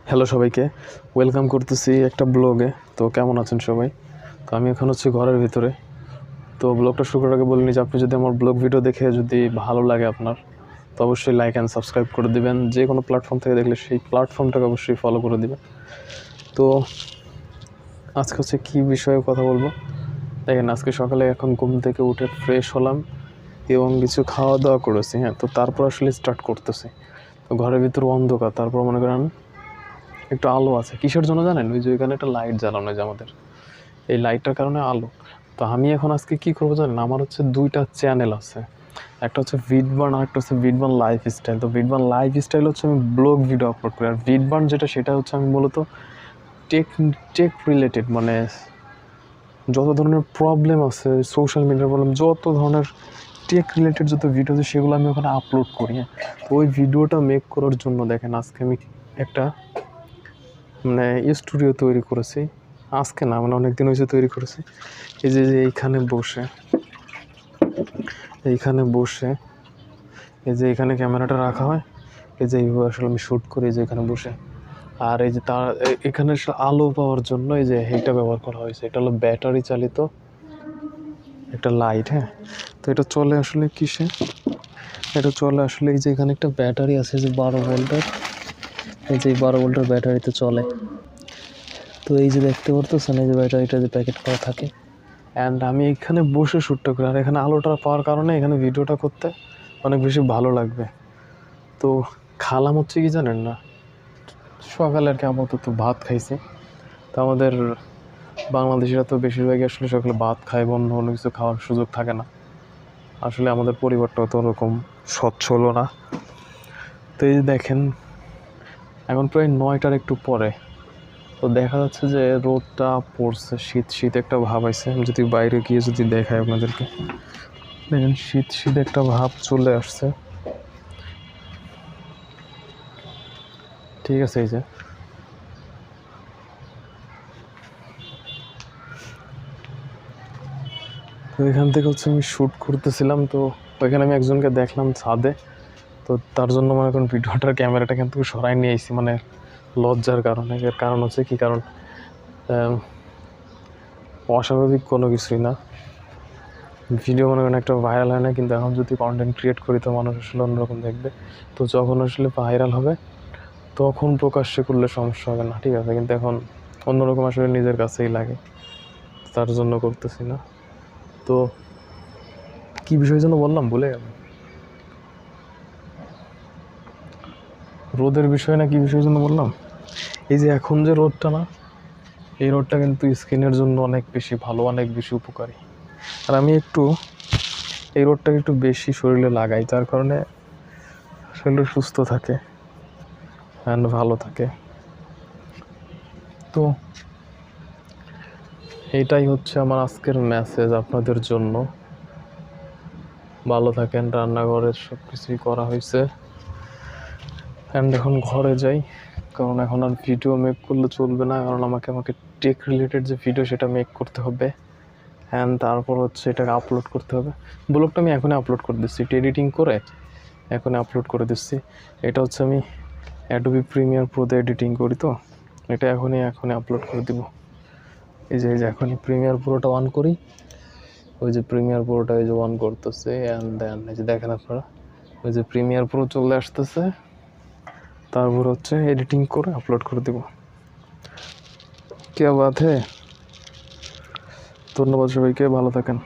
Hello সবাইকে, welcome করতেছি একটা ব্লগে। তো কেমন আছেন সবাই? তো আমি এখন হচ্ছে ঘরের ভিতরে। তো ব্লগটা শুরু করার আগে বলে নিই যে আপনি যদি আমার ব্লগ ভিডিও দেখে যদি ভালো লাগে আপনার, তো অবশ্যই লাইক অ্যান্ড সাবস্ক্রাইব করে দিবেন। যে কোনো প্ল্যাটফর্ম থেকে দেখলে সেই প্ল্যাটফর্মটাকে অবশ্যই ফলো করে দিবেন। তো আজকে হচ্ছে কী বিষয়ে কথা বলবো দেখেন। আজকে সকালে এখন ঘুম থেকে উঠে ফ্রেশ হলাম এবং কিছু খাওয়া দাওয়া করেছি। তো তারপর আসলে স্টার্ট করতেছি। তো ঘরের ভিতরে অন্ধকার, তারপর মনে করেন একটু আলো আছে। কিসের জন্য জানেন? ওই যে ওইখানে একটা লাইট জ্বালানো, যে আমাদের এই লাইটটার কারণে আলো। তো আমি এখন আজকে কি করবো জানেন? আমার হচ্ছে দুইটা চ্যানেল আছে, একটা হচ্ছে ভিডবার্ন আর একটা হচ্ছে ভিডবার্ন লাইফস্টাইল। তো ভিডবার্ন লাইফস্টাইল হচ্ছে আমি ব্লগ ভিডিও আপলোড করি, আর ভিডবার্ন যেটা সেটা হচ্ছে আমি মূলত টেক টেক রিলেটেড, মানে যত ধরনের প্রবলেম আছে, সোশ্যাল মিডিয়ার প্রবলেম, যত ধরনের টেক রিলেটেড যত ভিডিও আছে সেগুলো আমি ওখানে আপলোড করি। তো ওই ভিডিওটা মেক করার জন্য দেখেন আজকে আমি একটা মানে স্টুডিও তৈরি করেছি। আজকে না, মানে অনেকদিন হয়েছে তৈরি করেছি। এই যে এইখানে বসে এই যে এখানে ক্যামেরাটা রাখা হয়, এই যে এইভাবে আসলে আমি শ্যুট করি যে এখানে বসে। আর এই যে তার এখানে আলো পাওয়ার জন্য এই যে এইটা ব্যবহার করা হয়েছে। এটা হলো ব্যাটারি চালিত একটা লাইট। তো এটা চলে আসলে কিসে? এটা চলে আসলে এই যে এখানে একটা ব্যাটারি আছে, যে 12 ভোল্টের। এই যে 12 ভোল্টের ব্যাটারিতে চলে। তো এই যে দেখতে পারতেছেন, এই যে ব্যাটারিটা যে প্যাকেট করা থাকে। অ্যান্ড আমি এখানে বসে শ্যুটটা করি, আর এখানে আলোটা পাওয়ার কারণে এখানে ভিডিওটা করতে অনেক বেশি ভালো লাগবে। তো খালাম হচ্ছে কি জানেন না, সকালে আর কি আপাতত ভাত খাইছি। তো আমাদের বাংলাদেশিরা তো বেশিরভাগই আসলে সকালে ভাত খায়, অন্য অন্য কিছু খাওয়ার সুযোগ থাকে না। আসলে আমাদের পরিবারটা তো ওরকম সচ্ছল না। তো এই যে দেখেন এখন প্রায় 9টার একটু পরে। তো দেখা যাচ্ছে যে রোদটা পড়ছে, শীত শীত একটা ভাব আছে। আমি যদি বাইরে গিয়ে যদি দেখাই আপনাদেরকে, দেখেন শীত শীত একটা ভাব চলে আসছে। ঠিক আছে, এই যে তো এখান থেকে হচ্ছে আমি শ্যুট করতেছিলাম। তো ওইখানে আমি একজনকে দেখলাম ছাদে। তো তার জন্য মনে করেন ভিডিওটার ক্যামেরাটা কিন্তু সরাই নিয়ে এসেছি, মানে লজ্জার কারণে। এর কারণ হচ্ছে কি, কারণ অস্বাভাবিক কোনো কিছুই না। ভিডিও মনে করেন একটা ভাইরাল হয় না, কিন্তু এখন যদি কন্টেন্ট ক্রিয়েট করি তো মানুষ আসলে অন্যরকম দেখবে। তো যখন আসলে ভাইরাল হবে তখন প্রকাশ্যে করলে সমস্যা হবে না, ঠিক আছে? কিন্তু এখন অন্যরকম আসলে নিজের কাছেই লাগে, তার জন্য করতেছি না। তো কী বিষয়ের জন্য বললাম ভুলে গেলাম। রোদের বিষয় না কি বিষয়ের জন্য বললাম? এই যে এখন যে রোদটা না, এই রোদটা কিন্তু স্কিনের জন্য অনেক বেশি ভালো, অনেক বেশি উপকারী। আর আমি একটু এই রোদটাকে একটু বেশি শরীরে লাগাই, যার কারণে শরীর সুস্থ থাকে অ্যান্ড ভালো থাকে। তো এইটাই হচ্ছে আমার আজকের মেসেজ আপনাদের জন্য। ভালো থাকেন। রান্নাঘরের সব কিছুই করা হয়েছে, অ্যান্ড এখন ঘরে যাই, কারণ এখন আর ভিডিও মেক করলে চলবে না। কারণ আমাকে টেক রিলেটেড যে ভিডিও সেটা মেক করতে হবে, অ্যান্ড তারপর হচ্ছে এটাকে আপলোড করতে হবে। ব্লগটা আমি এখনই আপলোড করে দিচ্ছি, এডিটিং করে এখনই আপলোড করে দিচ্ছি। এটা হচ্ছে আমি অ্যাডোবি প্রিমিয়ার প্রোতে এডিটিং করি, তো এটা এখনই আপলোড করে দিব। এই যে এখনই প্রিমিয়ার প্রোটা অন করি। ওই যে প্রিমিয়ার প্রোটা এই যে অন করতেছে, অ্যান্ড দেন এই যে দেখেন আপনারা, ওই যে প্রিমিয়ার প্রো চলে আসতেছে। তারপর হচ্ছে এডিটিং করে আপলোড করে দেব। क्या बात है। ধন্যবাদ সবাইকে, ভালো থাকেন।